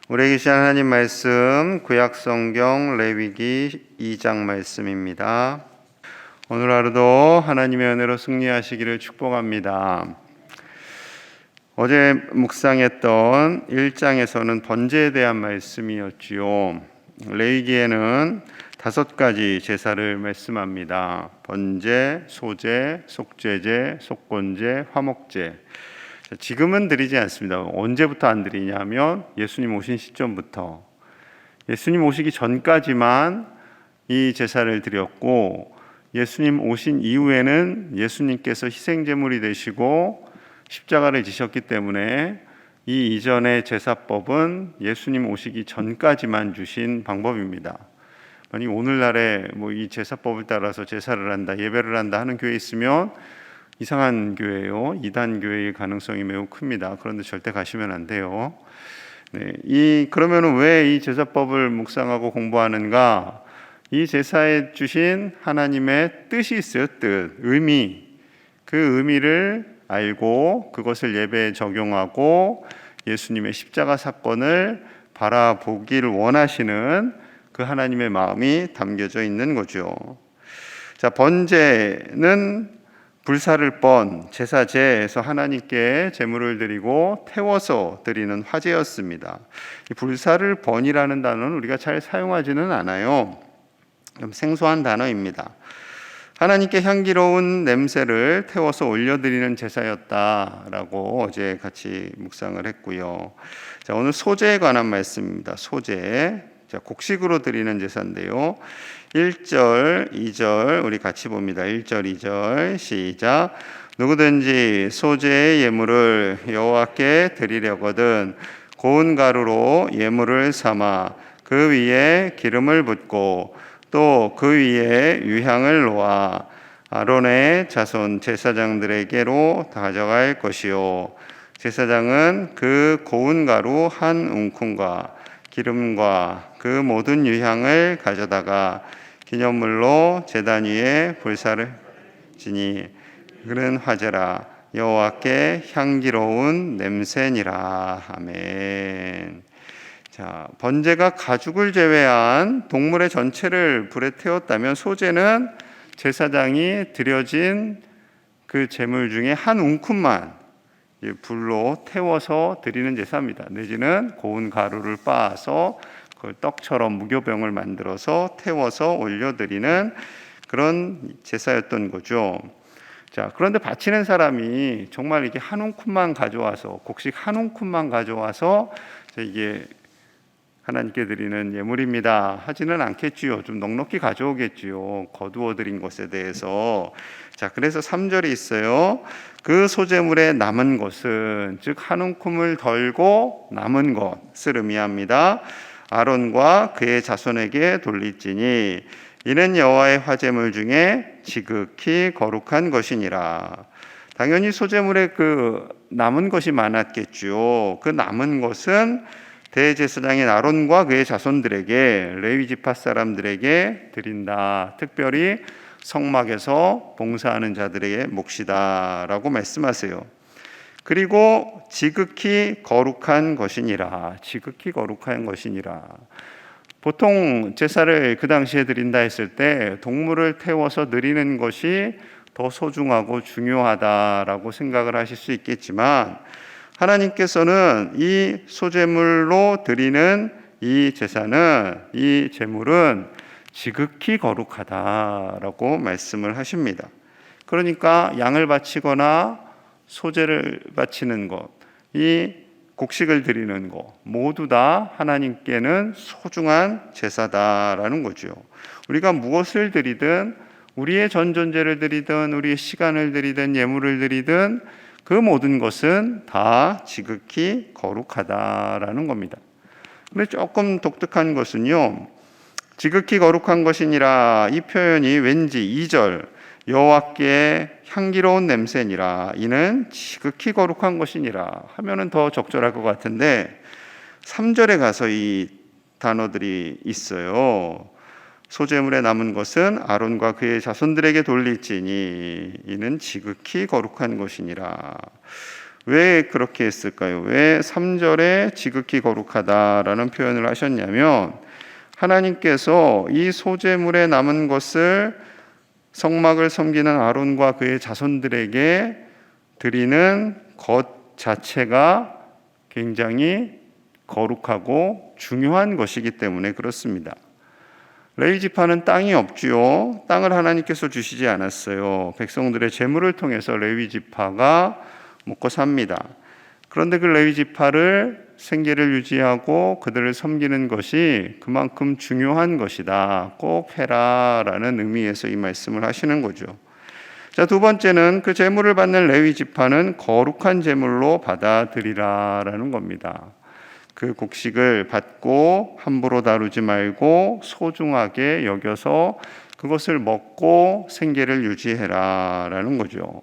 우리에게 주신 하나님 말씀 구약성경 레위기 2장 말씀입니다. 오늘 하루도 하나님의 은혜로 승리하시기를 축복합니다. 어제 묵상했던 1장에서는 번제에 대한 말씀이었지요. 레위기에는 5가지 제사를 말씀합니다. 번제, 소제, 속죄제, 속건제, 화목제. 지금은 드리지 않습니다. 언제부터 안 드리냐면 예수님 오신 시점부터, 예수님 오시기 전까지만 이 제사를 드렸고, 예수님 오신 이후에는 예수님께서 희생제물이 되시고 십자가를 지셨기 때문에 이 이전의 제사법은 예수님 오시기 전까지만 주신 방법입니다. 만약 오늘날에 이 제사법을 따라서 제사를 한다, 예배를 한다 하는 교회 있으면 이상한 교회예요. 이단 교회의 가능성이 매우 큽니다. 그런데 절대 가시면 안 돼요. 그러면 왜 이 제사법을 묵상하고 공부하는가? 이 제사에 주신 하나님의 뜻이 있어요. 의미. 그 의미를 알고 그것을 예배에 적용하고 예수님의 십자가 사건을 바라보기를 원하시는 그 하나님의 마음이 담겨져 있는 거죠. 자, 번제는 불사를 번 제사제에서 하나님께 제물을 드리고 태워서 드리는 화제였습니다. 이 불사를 번이라는 단어는 우리가 잘 사용하지는 않아요. 좀 생소한 단어입니다. 하나님께 향기로운 냄새를 태워서 올려드리는 제사였다라고 어제 같이 묵상을 했고요. 자, 오늘 소제에 관한 말씀입니다. 소제. 자, 곡식으로 드리는 제사인데요. 1절, 2절 우리 같이 봅니다. 1절, 2절 시작. 누구든지 소제의 예물을 여호와께 드리려거든 고운 가루로 예물을 삼아 그 위에 기름을 붓고 또 그 위에 유향을 놓아 아론의 자손 제사장들에게로 가져갈 것이요, 제사장은 그 고운 가루 한 움큼과 기름과 그 모든 유향을 가져다가 기념물로 제단 위에 불사를 지니 그는 화제라, 여호와께 향기로운 냄새니라. 아멘. 자, 번제가 가죽을 제외한 동물의 전체를 불에 태웠다면 소제는 제사장이 드려진 그 제물 중에 한 움큼만 불로 태워서 드리는 제사입니다. 내지는 고운 가루를 빻아서 그걸 떡처럼 무교병을 만들어서 태워서 올려드리는 그런 제사였던 거죠. 자, 그런데 바치는 사람이 정말 이렇게 한 움큼만 가져와서, 곡식 한 움큼만 가져와서 이게 하나님께 드리는 예물입니다 하지는 않겠지요. 좀 넉넉히 가져오겠지요. 거두어 드린 것에 대해서. 자, 그래서 3절이 있어요. 그 소제물의 남은 것은, 즉 한 움큼을 덜고 남은 것을 의미합니다. 아론과 그의 자손에게 돌릴지니 이는 여호와의 화제물 중에 지극히 거룩한 것이니라. 당연히 소제물에 그 남은 것이 많았겠죠. 그 남은 것은 대제사장인 아론과 그의 자손들에게, 레위 지파 사람들에게 드린다. 특별히 성막에서 봉사하는 자들의 몫이다라고 말씀하세요. 그리고 지극히 거룩한 것이니라. 지극히 거룩한 것이니라. 보통 제사를 그 당시에 드린다 했을 때 동물을 태워서 드리는 것이 더 소중하고 중요하다라고 생각을 하실 수 있겠지만, 하나님께서는 이 소제물로 드리는 이 제사는, 이 제물은 지극히 거룩하다라고 말씀을 하십니다. 그러니까 양을 바치거나 소제를 바치는 것, 이 곡식을 드리는 것 모두 다 하나님께는 소중한 제사다라는 거죠. 우리가 무엇을 드리든, 우리의 전존제를 드리든 우리의 시간을 드리든 예물을 드리든 그 모든 것은 다 지극히 거룩하다라는 겁니다. 근데 조금 독특한 것은요, 지극히 거룩한 것이니라 이 표현이 왠지 2절 여호와께 향기로운 냄새니라, 이는 지극히 거룩한 것이니라 하면은 더 적절할 것 같은데 3절에 가서 이 단어들이 있어요. 소제물에 남은 것은 아론과 그의 자손들에게 돌릴지니 이는 지극히 거룩한 것이니라. 왜 그렇게 했을까요? 왜 3절에 지극히 거룩하다라는 표현을 하셨냐면 하나님께서 이 소재물에 남은 것을 성막을 섬기는 아론과 그의 자손들에게 드리는 것 자체가 굉장히 거룩하고 중요한 것이기 때문에 그렇습니다. 레위 지파는 땅이 없지요. 땅을 하나님께서 주시지 않았어요. 백성들의 재물을 통해서 레위 지파가 먹고 삽니다. 그런데 그 레위 지파를 생계를 유지하고 그들을 섬기는 것이 그만큼 중요한 것이다. 꼭 해라라는 의미에서 이 말씀을 하시는 거죠. 자, 두 번째는 그 제물을 받는 레위 지파는 거룩한 제물로 받아들이라라는 겁니다. 그 곡식을 받고 함부로 다루지 말고 소중하게 여겨서 그것을 먹고 생계를 유지해라라는 거죠.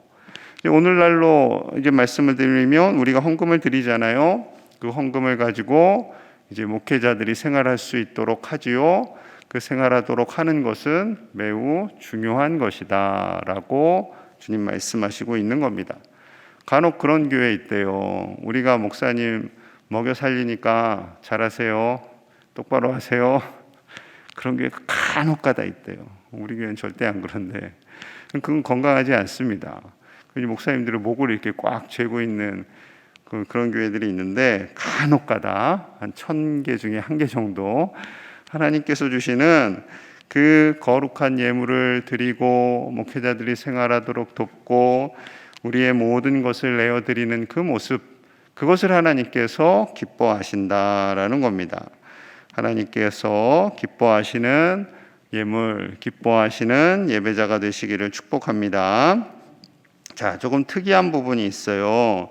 오늘날로 이제 말씀을 드리면 우리가 헌금을 드리잖아요. 그 헌금을 가지고 이제 목회자들이 생활할 수 있도록 하지요. 그 생활하도록 하는 것은 매우 중요한 것이다라고 주님 말씀하시고 있는 겁니다. 간혹 그런 교회 있대요. 우리가 목사님 먹여 살리니까 잘하세요. 똑바로 하세요. 그런 교회가 간혹가다 있대요. 우리 교회는 절대 안 그런데 그건 건강하지 않습니다. 목사님들은 목을 이렇게 꽉 쥐고 있는 그런 교회들이 있는데 간혹가다 한 1000개 중에 1개 정도 하나님께서 주시는 그 거룩한 예물을 드리고 목회자들이 생활하도록 돕고 우리의 모든 것을 내어드리는 그 모습, 그것을 하나님께서 기뻐하신다라는 겁니다. 하나님께서 기뻐하시는 예물, 기뻐하시는 예배자가 되시기를 축복합니다. 자, 조금 특이한 부분이 있어요.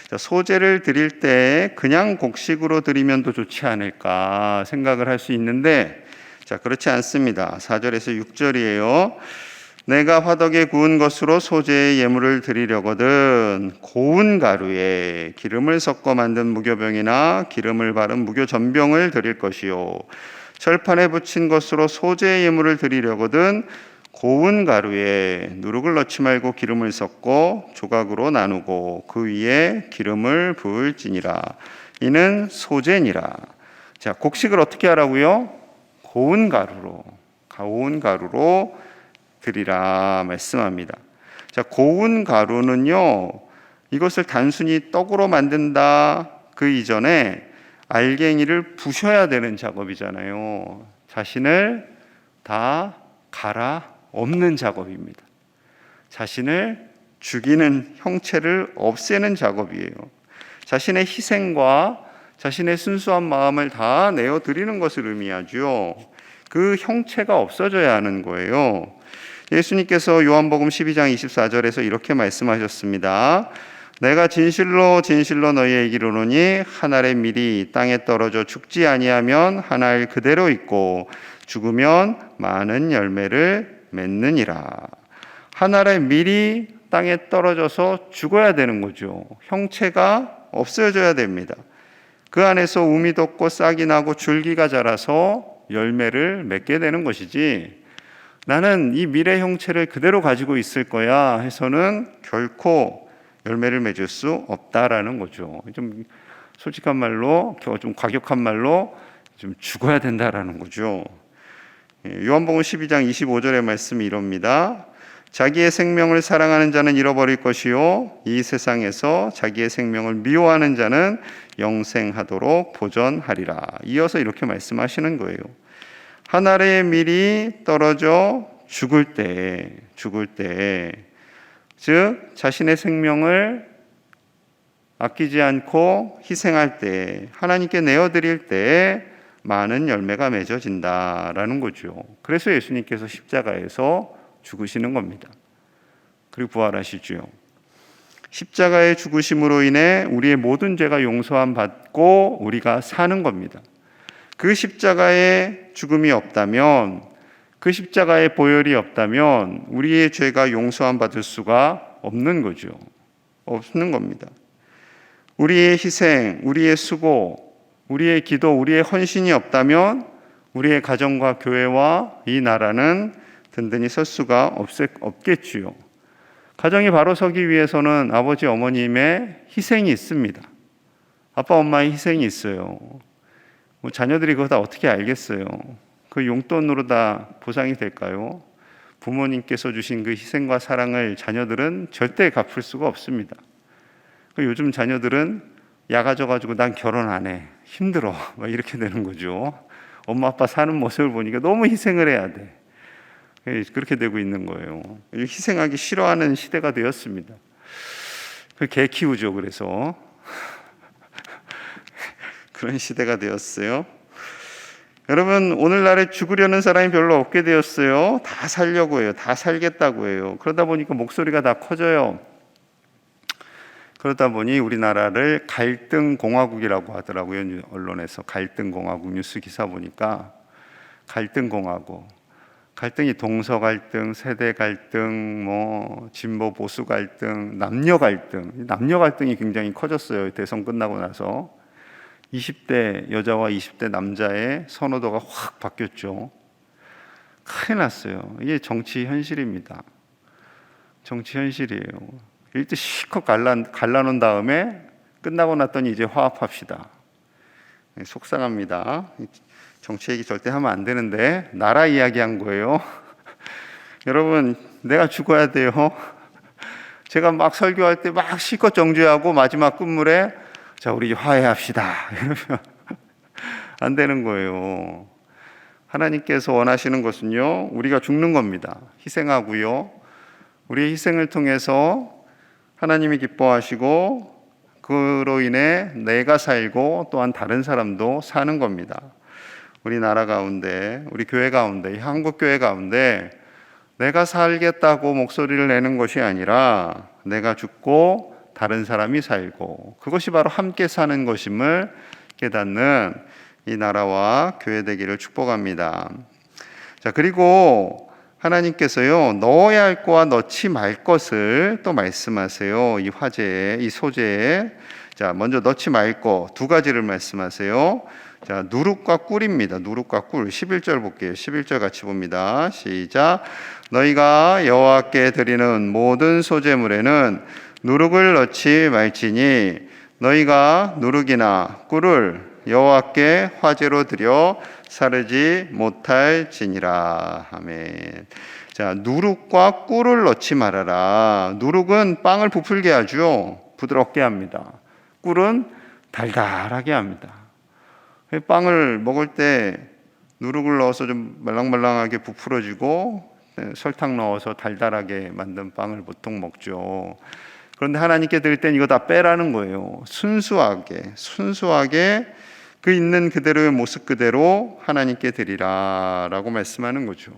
자, 소제를 드릴 때 그냥 곡식으로 드리면 더 좋지 않을까 생각을 할 수 있는데, 자, 그렇지 않습니다. 4절에서 6절이에요. 내가 화덕에 구운 것으로 소제의 예물을 드리려거든 고운 가루에 기름을 섞어 만든 무교병이나 기름을 바른 무교전병을 드릴 것이요 철판에 붙인 것으로 소제의 예물을 드리려거든 고운 가루에 누룩을 넣지 말고 기름을 섞고 조각으로 나누고 그 위에 기름을 부을지니라. 이는 소제니라. 자, 곡식을 어떻게 하라고요? 고운 가루로 드리라 말씀합니다. 자, 고운 가루는요, 이것을 단순히 떡으로 만든다 그 이전에 알갱이를 부셔야 되는 작업이잖아요. 자신을 다 갈아 없는 작업입니다. 자신을 죽이는 형체를 없애는 작업이에요. 자신의 희생과 자신의 순수한 마음을 다 내어드리는 것을 의미하죠. 그 형체가 없어져야 하는 거예요. 예수님께서 요한복음 12장 24절에서 이렇게 말씀하셨습니다. 내가 진실로 진실로 너희에게 이르노니 한 알의 밀이 땅에 떨어져 죽지 아니하면 한 알 그대로 있고 죽으면 많은 열매를 맺느니라. 한 알의 밀이 땅에 떨어져서 죽어야 되는 거죠. 형체가 없어져야 됩니다. 그 안에서 우미 돋고 싹이 나고 줄기가 자라서 열매를 맺게 되는 것이지, 나는 이 밀의 형체를 그대로 가지고 있을 거야 해서는 결코 열매를 맺을 수 없다라는 거죠. 좀 솔직한 말로, 좀 과격한 말로 좀 죽어야 된다라는 거죠. 요한복음 12장 25절의 말씀이 이럽니다. 자기의 생명을 사랑하는 자는 잃어버릴 것이요 이 세상에서 자기의 생명을 미워하는 자는 영생하도록 보전하리라. 이어서 이렇게 말씀하시는 거예요. 한 알의 밀이 떨어져 죽을 때, 즉 자신의 생명을 아끼지 않고 희생할 때, 하나님께 내어드릴 때 많은 열매가 맺어진다라는 거죠. 그래서 예수님께서 십자가에서 죽으시는 겁니다. 그리고 부활하시죠. 십자가의 죽으심으로 인해 우리의 모든 죄가 용서함 받고 우리가 사는 겁니다. 그 십자가의 죽음이 없다면, 그 십자가의 보혈이 없다면 우리의 죄가 용서함 받을 수가 없는 거죠. 없는 겁니다. 우리의 희생, 우리의 수고, 우리의 기도, 우리의 헌신이 없다면 우리의 가정과 교회와 이 나라는 든든히 설 수가 없겠지요. 가정이 바로 서기 위해서는 아버지 어머님의 희생이 있습니다. 아빠 엄마의 희생이 있어요. 뭐 자녀들이 그거 다 어떻게 알겠어요? 그 용돈으로 다 보상이 될까요? 부모님께서 주신 그 희생과 사랑을 자녀들은 절대 갚을 수가 없습니다. 요즘 자녀들은 야가져가지고 난 결혼 안 해, 힘들어, 막 이렇게 되는 거죠. 엄마 아빠 사는 모습을 보니까 너무 희생을 해야 돼. 그렇게 되고 있는 거예요. 희생하기 싫어하는 시대가 되었습니다. 개 키우죠. 그래서 그런 시대가 되었어요. 여러분, 오늘날에 죽으려는 사람이 별로 없게 되었어요. 다 살려고 해요. 다 살겠다고 해요. 그러다 보니까 목소리가 다 커져요. 그러다 보니 우리나라를 갈등공화국이라고 하더라고요. 언론에서 갈등공화국 뉴스 기사 보니까 갈등공화국, 갈등이 동서 갈등, 세대 갈등, 뭐 진보 보수 갈등, 남녀 갈등이 굉장히 커졌어요. 대선 끝나고 나서 20대 여자와 20대 남자의 선호도가 확 바뀌었죠. 큰일 났어요. 이게 정치 현실입니다. 정치 현실이에요. 일단 실컷 갈라놓은 다음에 끝나고 났더니 이제 화합합시다. 속상합니다. 정치 얘기 절대 하면 안 되는데 나라 이야기한 거예요. 여러분, 내가 죽어야 돼요. 제가 막 설교할 때 막 실컷 정죄하고 마지막 끝물에 자, 우리 화해합시다. 이러면 안 되는 거예요. 하나님께서 원하시는 것은요, 우리가 죽는 겁니다. 희생하고요. 우리의 희생을 통해서 하나님이 기뻐하시고 그로 인해 내가 살고 또한 다른 사람도 사는 겁니다. 우리 나라 가운데, 우리 교회 가운데, 한국 교회 가운데 내가 살겠다고 목소리를 내는 것이 아니라 내가 죽고 다른 사람이 살고, 그것이 바로 함께 사는 것임을 깨닫는 이 나라와 교회 되기를 축복합니다. 자, 그리고 하나님께서요, 넣어야 할 것과 넣지 말 것을 또 말씀하세요. 이 화제에, 이 소재에. 자, 먼저 넣지 말 것 두 가지를 말씀하세요. 자, 누룩과 꿀입니다. 누룩과 꿀. 11절 볼게요. 11절 같이 봅니다. 시작. 너희가 여호와께 드리는 모든 소제물에는 누룩을 넣지 말지니 너희가 누룩이나 꿀을 여호와께 화제로 드려 사르지 못할지니라. 아멘. 자, 누룩과 꿀을 넣지 말아라. 누룩은 빵을 부풀게 하죠. 부드럽게 합니다. 꿀은 달달하게 합니다. 빵을 먹을 때 누룩을 넣어서 좀 말랑말랑하게 부풀어지고 설탕 넣어서 달달하게 만든 빵을 보통 먹죠. 그런데 하나님께 드릴 땐 이거 다 빼라는 거예요. 순수하게 그 있는 그대로의 모습 그대로 하나님께 드리라라고 말씀하는 거죠.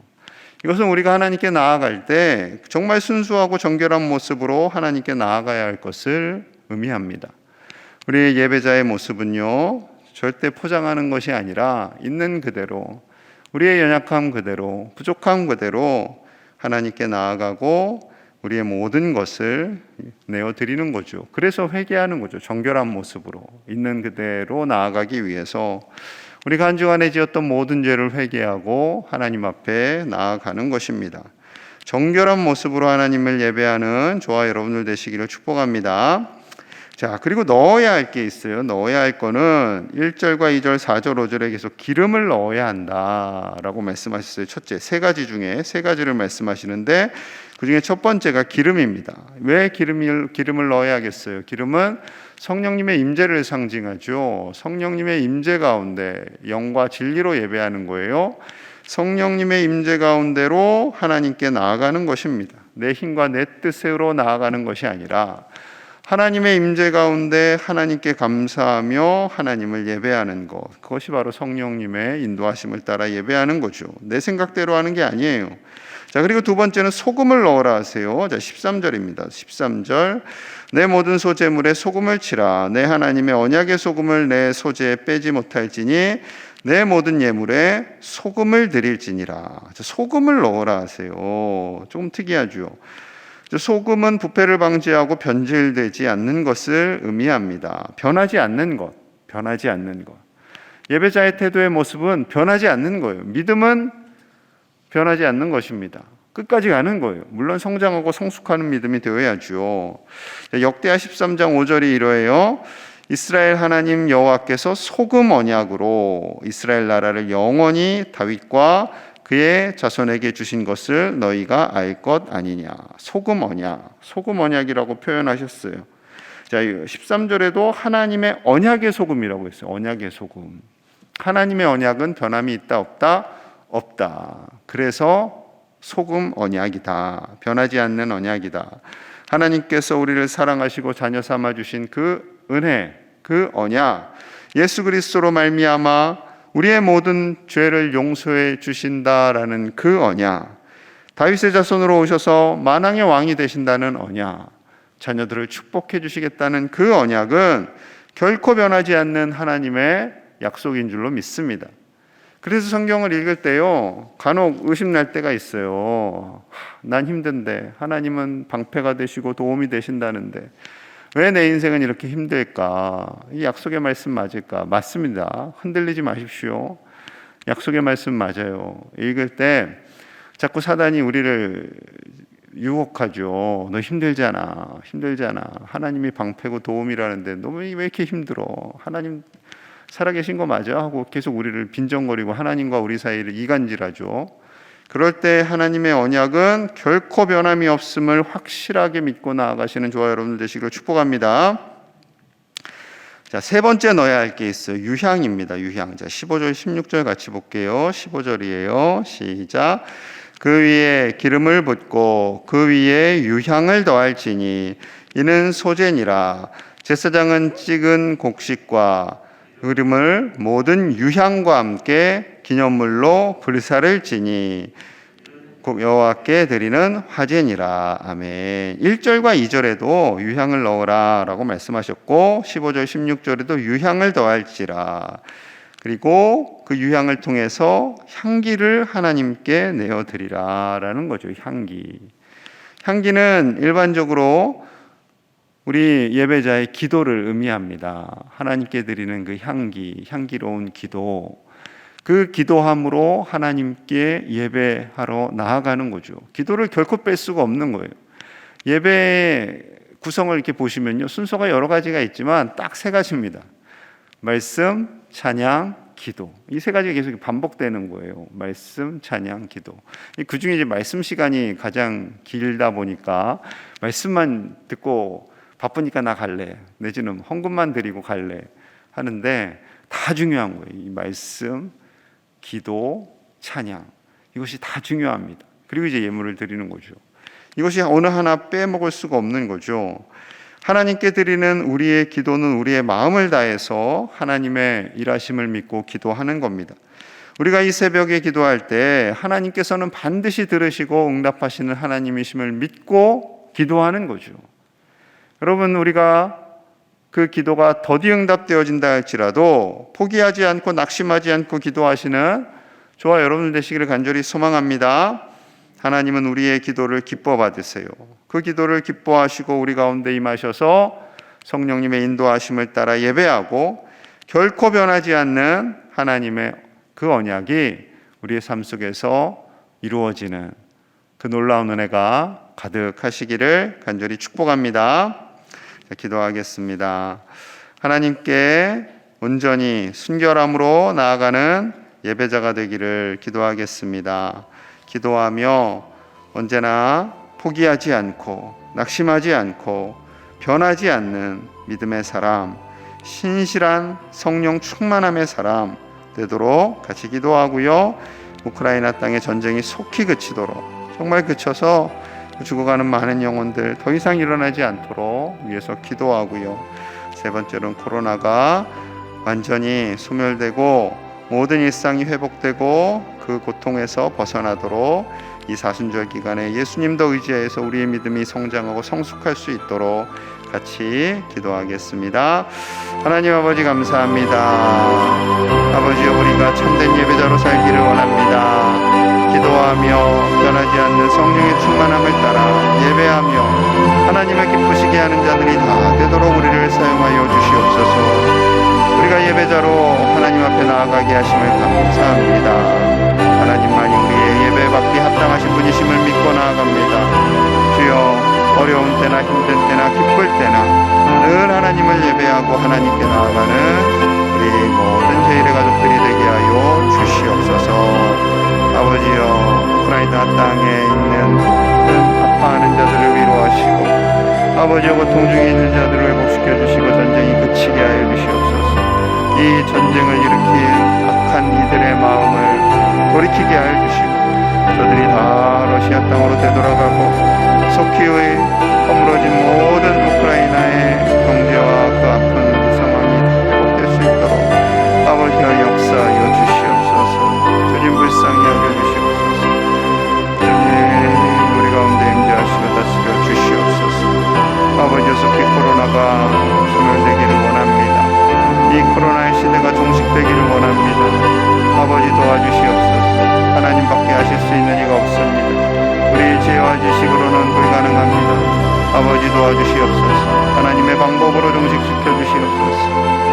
이것은 우리가 하나님께 나아갈 때 정말 순수하고 정결한 모습으로 하나님께 나아가야 할 것을 의미합니다. 우리의 예배자의 모습은요, 절대 포장하는 것이 아니라 있는 그대로, 우리의 연약함 그대로, 부족함 그대로 하나님께 나아가고 우리의 모든 것을 내어드리는 거죠. 그래서 회개하는 거죠. 정결한 모습으로 있는 그대로 나아가기 위해서 우리가 한 주간에 지었던 모든 죄를 회개하고 하나님 앞에 나아가는 것입니다. 정결한 모습으로 하나님을 예배하는 저와 여러분들 되시기를 축복합니다. 자, 그리고 넣어야 할 게 있어요. 넣어야 할 거는 1절과 2절, 4절, 5절에 계속 기름을 넣어야 한다라고 말씀하셨어요. 첫째, 세 가지 중에 세 가지를 말씀하시는데 그 중에 첫 번째가 기름입니다. 왜 기름을 넣어야겠어요? 기름은 성령님의 임재를 상징하죠. 성령님의 임재 가운데 영과 진리로 예배하는 거예요. 성령님의 임재 가운데로 하나님께 나아가는 것입니다. 내 힘과 내 뜻으로 나아가는 것이 아니라 하나님의 임재 가운데 하나님께 감사하며 하나님을 예배하는 것, 그것이 바로 성령님의 인도하심을 따라 예배하는 거죠. 내 생각대로 하는 게 아니에요. 자, 그리고 두 번째는 소금을 넣으라 하세요. 자, 13절입니다. 13절. 내 모든 소제물에 소금을 치라. 내 하나님의 언약의 소금을 내 소제에 빼지 못할지니 내 모든 예물에 소금을 드릴지니라. 자, 소금을 넣으라 하세요. 조금 특이하죠. 소금은 부패를 방지하고 변질되지 않는 것을 의미합니다. 변하지 않는 것. 예배자의 태도의 모습은 변하지 않는 거예요. 믿음은 변하지 않는 것입니다. 끝까지 가는 거예요. 물론 성장하고 성숙하는 믿음이 되어야죠. 역대하 13장 5절이 이러해요. 이스라엘 하나님 여호와께서 소금 언약으로 이스라엘 나라를 영원히 다윗과 그의 자손에게 주신 것을 너희가 알 것 아니냐. 소금 언약이라고 표현하셨어요. 자, 13절에도 하나님의 언약의 소금이라고 했어요. 언약의 소금. 하나님의 언약은 변함이 있다 없다? 없다. 그래서 소금 언약이다. 변하지 않는 언약이다. 하나님께서 우리를 사랑하시고 자녀 삼아 주신 그 은혜, 그 언약, 예수 그리스도로 말미암아 우리의 모든 죄를 용서해 주신다라는 그 언약, 다윗의 자손으로 오셔서 만왕의 왕이 되신다는 언약, 자녀들을 축복해 주시겠다는 그 언약은 결코 변하지 않는 하나님의 약속인 줄로 믿습니다. 그래서 성경을 읽을 때요, 간혹 의심날 때가 있어요. 난 힘든데 하나님은 방패가 되시고 도움이 되신다는데 왜 내 인생은 이렇게 힘들까? 이 약속의 말씀 맞을까? 맞습니다. 흔들리지 마십시오. 약속의 말씀 맞아요. 읽을 때 자꾸 사단이 우리를 유혹하죠. 너 힘들잖아. 하나님이 방패고 도움이라는데 너 왜 이렇게 힘들어? 하나님 살아계신 거 맞아? 하고 계속 우리를 빈정거리고 하나님과 우리 사이를 이간질하죠. 그럴 때 하나님의 언약은 결코 변함이 없음을 확실하게 믿고 나아가시는 저와 여러분들 되시기를 축복합니다. 자, 세 번째 넣어야 할 게 있어요. 유향입니다. 유향. 자, 15절, 16절 같이 볼게요. 15절이에요. 시작. 그 위에 기름을 붓고 그 위에 유향을 더할지니 이는 소제니라. 제사장은 찍은 곡식과 기름을 모든 유향과 함께 기념물로 불사를 지니 여호와께 드리는 화제니라. 아멘. 1절과 2절에도 유향을 넣으라 라고 말씀하셨고 15절 16절에도 유향을 더할지라. 그리고 그 유향을 통해서 향기를 하나님께 내어드리라 라는 거죠. 향기는 일반적으로 우리 예배자의 기도를 의미합니다. 하나님께 드리는 그 향기로운 기도, 그 기도함으로 하나님께 예배하러 나아가는 거죠. 기도를 결코 뺄 수가 없는 거예요. 예배의 구성을 이렇게 보시면요, 순서가 여러 가지가 있지만 딱 세 가지입니다. 말씀, 찬양, 기도. 이 세 가지가 계속 반복되는 거예요. 말씀, 찬양, 기도. 그 중에 이제 말씀 시간이 가장 길다 보니까 말씀만 듣고 바쁘니까 나 갈래, 내지는 헌금만 드리고 갈래 하는데 다 중요한 거예요. 이 말씀, 기도, 찬양, 이것이 다 중요합니다. 그리고 이제 예물을 드리는 거죠. 이것이 어느 하나 빼먹을 수가 없는 거죠. 하나님께 드리는 우리의 기도는 우리의 마음을 다해서 하나님의 일하심을 믿고 기도하는 겁니다. 우리가 이 새벽에 기도할 때 하나님께서는 반드시 들으시고 응답하시는 하나님이심을 믿고 기도하는 거죠. 여러분, 우리가 그 기도가 더디 응답되어진다 할지라도 포기하지 않고 낙심하지 않고 기도하시는 저와 여러분들 되시기를 간절히 소망합니다. 하나님은 우리의 기도를 기뻐 받으세요. 그 기도를 기뻐하시고 우리 가운데 임하셔서 성령님의 인도하심을 따라 예배하고 결코 변하지 않는 하나님의 그 언약이 우리의 삶 속에서 이루어지는 그 놀라운 은혜가 가득하시기를 간절히 축복합니다. 기도하겠습니다. 하나님께 온전히 순결함으로 나아가는 예배자가 되기를 기도하겠습니다. 기도하며 언제나 포기하지 않고 낙심하지 않고 변하지 않는 믿음의 사람, 신실한 성령 충만함의 사람 되도록 같이 기도하고요. 우크라이나 땅의 전쟁이 속히 그치도록, 정말 그쳐서 죽어가는 많은 영혼들 더 이상 일어나지 않도록 위해서 기도하고요. 세 번째로는 코로나가 완전히 소멸되고 모든 일상이 회복되고 그 고통에서 벗어나도록 이 사순절 기간에 예수님도 의지해서 우리의 믿음이 성장하고 성숙할 수 있도록 같이 기도하겠습니다. 하나님 아버지 감사합니다. 아버지여, 우리가 참된 예배자로 살기를 원합니다. 기도하며 변하지 않는 성령의 충만함을 따라 예배하며 하나님을 기쁘시게 하는 자들이 다 되도록 우리를 사용하여 주시옵소서. 우리가 예배자로 하나님 앞에 나아가게 하심을 감사합니다. 하나님만이 우리의 예배 받기 합당하신 분 아버지심을 믿고 나아갑니다. 주여, 어려운 때나 힘든 때나 기쁠 때나 늘 하나님을 예배하고 하나님께 나아가는 우리 모든 제1의 가족들이 되게 하여 주시옵소서. 아버지여, 우크라이나 땅에 있는 모든 아파하는 자들을 위로하시고 아버지여, 고통 중에 있는 자들을 회복시켜 주시고 전쟁이 그치게 하여 주시옵소서. 이 전쟁을 일으킨 악한 이들의 마음을 돌이키게 하여 주시고 저들이 다 러시아 땅으로 되돌아가고 속히 허물어진 모든 우크라이나의 경제와 그 아픈 상황이 다 회복될 수 있도록 아버지여 역사하여 주시옵소서. 주님 불쌍히 여겨주시옵소서. 주님 우리 가운데 임재하시고 다스려 주시옵소서. 아버지여, 속히 코로나가 소멸되기를 원합니다. 이 코로나의 시대가 종식되기를 원합니다. 아버지 도와주시옵소서. 하나님밖에 하실 수 있는 이가 없습니다. 우리의 지혜와 지식으로는 불가능합니다. 아버지 도와주시옵소서. 하나님의 방법으로 종식시켜 주시옵소서.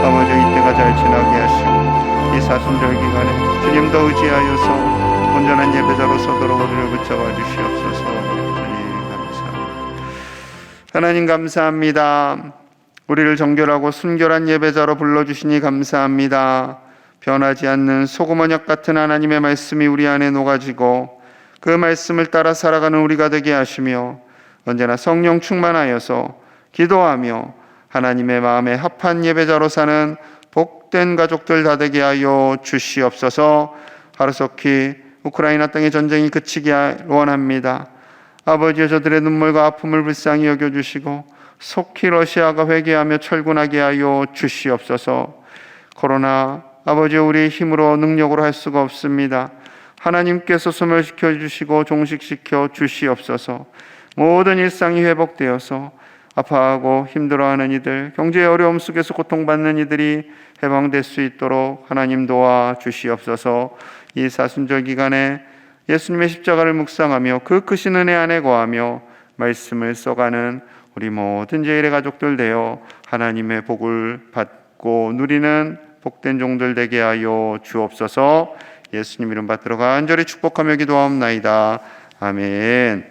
아버지, 이때가 잘 지나게 하시고 이 사순절 기간에 주님도 의지하여서 온전한 예배자로 서도록 우리를 붙잡아 주시옵소서. 주님 감사합니다. 하나님 감사합니다. 우리를 정결하고 순결한 예배자로 불러주시니 감사합니다. 변하지 않는 소금 언약 같은 하나님의 말씀이 우리 안에 녹아지고 그 말씀을 따라 살아가는 우리가 되게 하시며 언제나 성령 충만하여서 기도하며 하나님의 마음에 합한 예배자로 사는 복된 가족들 다 되게 하여 주시옵소서. 하루속히 우크라이나 땅의 전쟁이 그치게 원합니다. 아버지여, 저들의 눈물과 아픔을 불쌍히 여겨주시고 속히 러시아가 회개하며 철군하게 하여 주시옵소서. 코로나 아버지여, 우리의 힘으로 능력으로 할 수가 없습니다. 하나님께서 소멸시켜 주시고 종식시켜 주시옵소서. 모든 일상이 회복되어서 아파하고 힘들어하는 이들, 경제의 어려움 속에서 고통받는 이들이 해방될 수 있도록 하나님 도와 주시옵소서. 이 사순절 기간에 예수님의 십자가를 묵상하며 그 크신 은혜 안에 거하며 말씀을 써가는 우리 모든 제1의 가족들 되어 하나님의 복을 받고 누리는 복된 종들 되게 하여 주옵소서. 예수님 이름 받들어 간절히 축복하며 기도하옵나이다. 아멘.